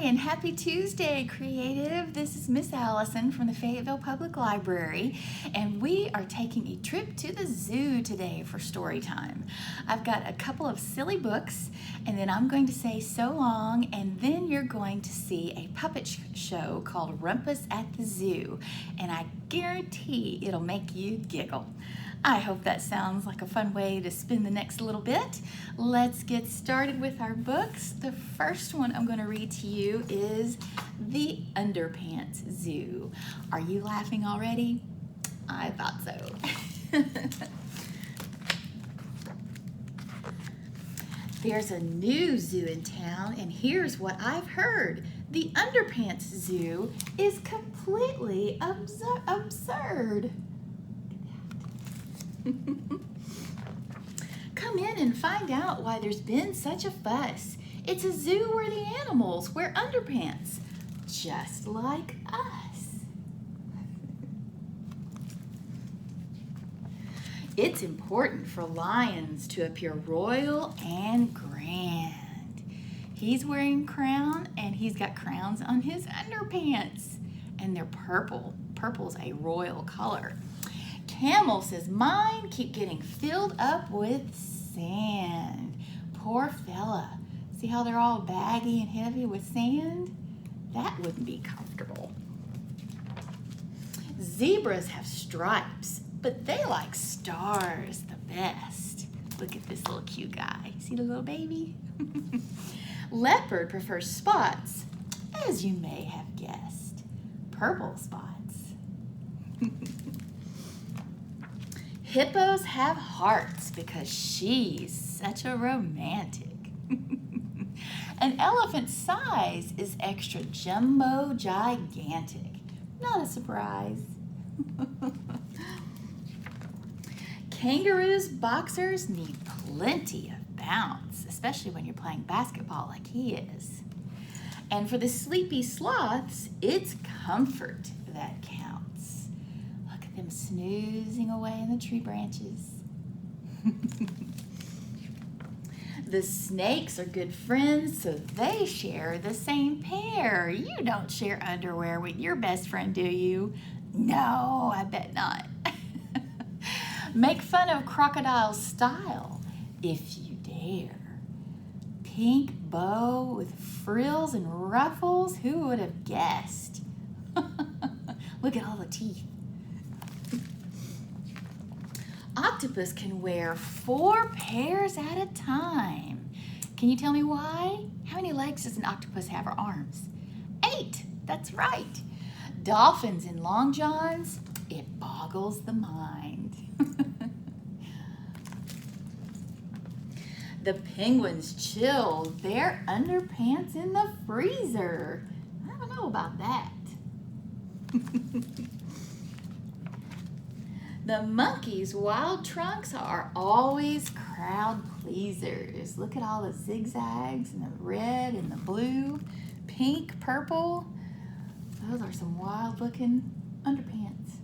and happy Tuesday, Creative. This is Miss Allison from the Fayetteville Public Library, and we are taking a trip to the zoo today for story time. I've got a couple of silly books, and then I'm going to say so long, and then you're going to see a puppet show called Rumpus at the Zoo, and I guarantee it'll make you giggle. I hope that sounds like a fun way to spend the next little bit. Let's get started with our books. The first one I'm going to read to you is The Underpants Zoo. Are you laughing already? I thought so. There's a new zoo in town, and here's what I've heard. The Underpants Zoo is completely absurd. Come in and find out why there's been such a fuss. It's a zoo where the animals wear underpants, just like us. It's important for lions to appear royal and grand. He's wearing a crown, and he's got crowns on his underpants, and they're purple. Purple's a royal color. Camel says, mine keep getting filled up with sand. Poor fella. See how they're all baggy and heavy with sand? That wouldn't be comfortable. Zebras have stripes, but they like stars the best. Look at this little cute guy. See the little baby? Leopard prefers spots, as you may have guessed. Purple spots. Hippos have hearts because she's such a romantic. An elephant's size is extra jumbo gigantic. Not a surprise. Kangaroos boxers need plenty of bounce, especially when you're playing basketball like he is. And for the sleepy sloths, it's comfort that counts. Them snoozing away in the tree branches. The snakes are good friends, so they share the same pair. You don't share underwear with your best friend, do you? No, I bet not. Make fun of crocodile's style if you dare. Pink bow with frills and ruffles, who would have guessed? Look at all the teeth. Octopus can wear 4 pairs at a time. Can you tell me why? How many legs does an octopus have, or arms? 8, that's right. Dolphins in long johns, it boggles the mind. The penguins chill their underpants in the freezer. I don't know about that. The monkeys' wild trunks are always crowd pleasers. Look at all the zigzags and the red and the blue, pink, purple. Those are some wild looking underpants.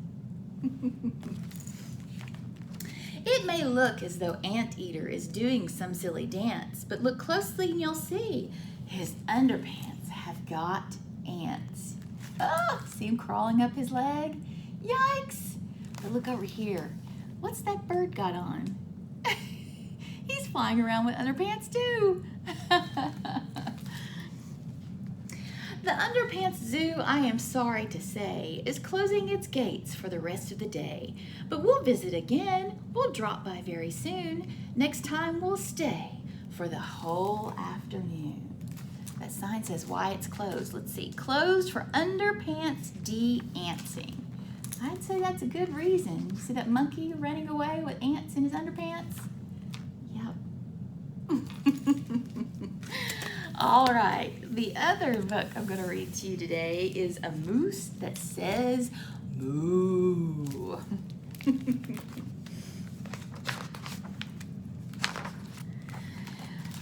It may look as though Anteater is doing some silly dance, but look closely and you'll see his underpants have got ants. Oh, see him crawling up his leg? Yikes! But look over here. What's that bird got on? He's flying around with underpants too. The Underpants Zoo, I am sorry to say, is closing its gates for the rest of the day. But we'll visit again. We'll drop by very soon. Next time we'll stay for the whole afternoon. That sign says why it's closed. Let's see. Closed for underpants de-antsing. I'd say that's a good reason. You see that monkey running away with ants in his underpants? Yep. All right, the other book I'm going to read to you today is A Moose That Says Moo.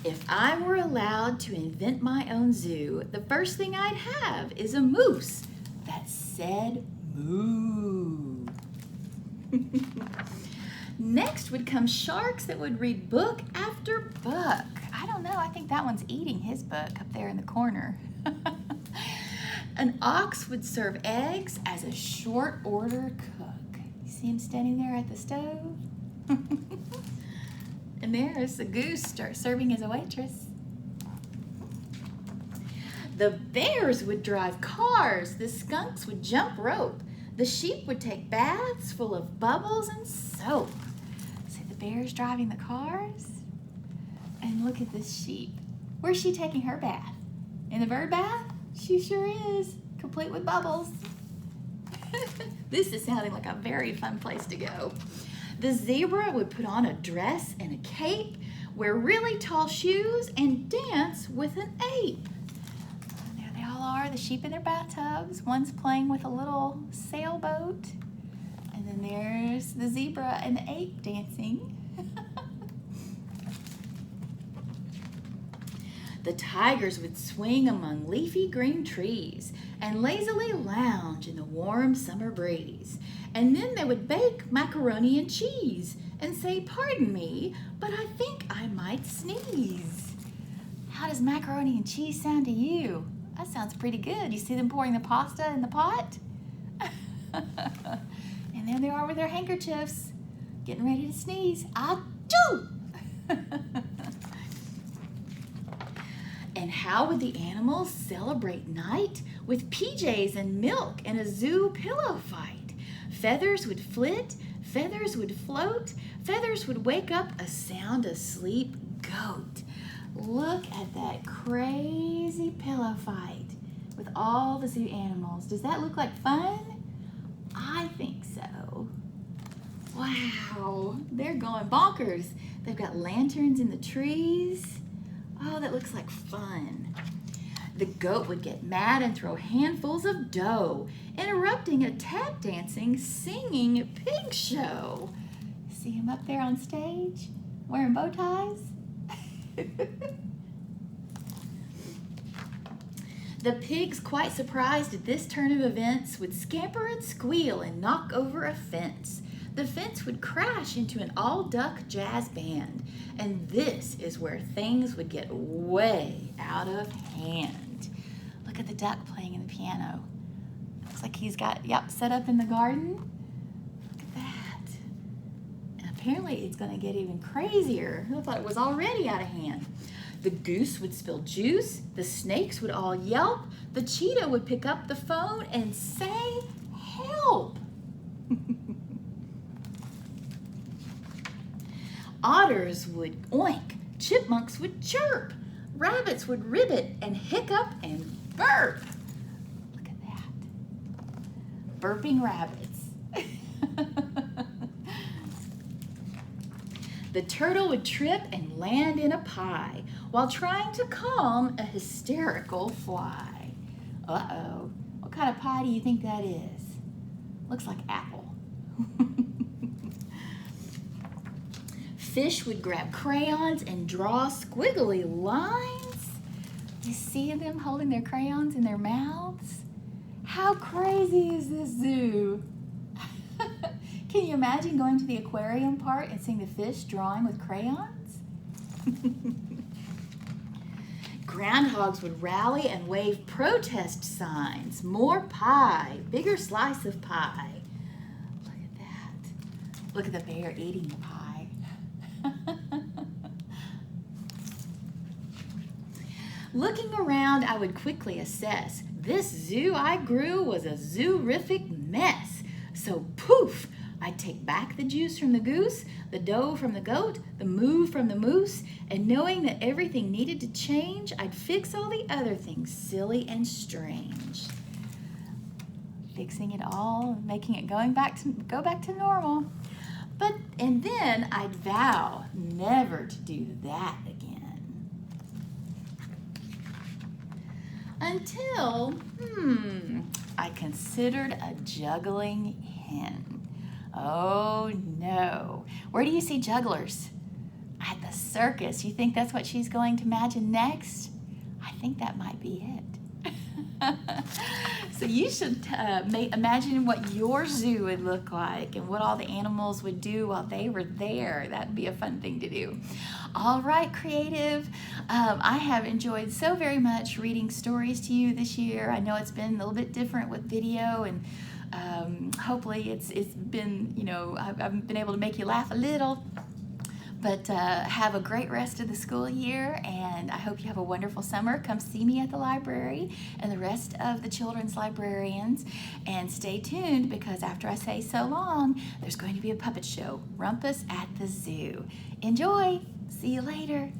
If I were allowed to invent my own zoo, the first thing I'd have is a moose that said moo. Next would come sharks that would read book after book. I don't know, I think that one's eating his book up there in the corner. An ox would serve eggs as a short order cook. You see him standing there at the stove? And there's the goose serving as a waitress. The bears would drive cars. The skunks would jump rope. The sheep would take baths full of bubbles and soap. See the bears driving the cars? And look at this sheep. Where's she taking her bath? In the bird bath? She sure is, complete with bubbles. This is sounding like a very fun place to go. The zebra would put on a dress and a cape, wear really tall shoes, and dance with an ape. And there they all are, the sheep in their bathtubs. One's playing with a little sailboat. And then there's the zebra and the ape dancing. The tigers would swing among leafy green trees and lazily lounge in the warm summer breeze. And then they would bake macaroni and cheese and say, "Pardon me, but I think I might sneeze." How does macaroni and cheese sound to you? That sounds pretty good. You see them pouring the pasta in the pot? And there they are with their handkerchiefs, getting ready to sneeze. Achoo! And how would the animals celebrate night? With PJs and milk and a zoo pillow fight. Feathers would flit, feathers would float, feathers would wake up a sound asleep goat. Look at that crazy pillow fight with all the zoo animals. Does that look like fun? I think so. Wow, they're going bonkers. They've got lanterns in the trees. Oh, that looks like fun. The goat would get mad and throw handfuls of dough, interrupting a tap dancing, singing pig show. See him up there on stage, wearing bow ties? The pigs, quite surprised at this turn of events, would scamper and squeal and knock over a fence. The fence would crash into an all-duck jazz band, and this is where things would get way out of hand. Look at the duck playing in the piano. Looks like he's got, set up in the garden. Look at that. And apparently it's going to get even crazier. I thought it was already out of hand. The goose would spill juice, the snakes would all yelp, the cheetah would pick up the phone and say, "Help!" Otters would oink, chipmunks would chirp, rabbits would ribbit and hiccup and burp. Look at that. Burping rabbits. The turtle would trip and land in a pie while trying to calm a hysterical fly. Uh-oh. What kind of pie do you think that is? Looks like apple. Fish would grab crayons and draw squiggly lines. You see them holding their crayons in their mouths? How crazy is this zoo? Can you imagine going to the aquarium part and seeing the fish drawing with crayons? Groundhogs would rally and wave protest signs. More pie, bigger slice of pie. Look at that. Look at the bear eating the pie. Looking around, I would quickly assess. This zoo I grew was a zoo-rific mess. So poof, I'd take back the juice from the goose, the dough from the goat, the moo from the moose, and knowing that everything needed to change, I'd fix all the other things silly and strange. Fixing it all, making it go back to normal. And then I'd vow never to do that again. Until, I considered a juggling hen. Oh no. Where do you see jugglers? At the circus. You think that's what she's going to imagine next? I think that might be it. So you should imagine what your zoo would look like and what all the animals would do while they were there. That'd be a fun thing to do. All right, creative. I have enjoyed so very much reading stories to you this year. I know it's been a little bit different with video, and hopefully it's been, I've been able to make you laugh a little. But have a great rest of the school year, and I hope you have a wonderful summer. Come see me at the library and the rest of the children's librarians. And stay tuned, because after I say so long, there's going to be a puppet show, Rumpus at the Zoo. Enjoy! See you later.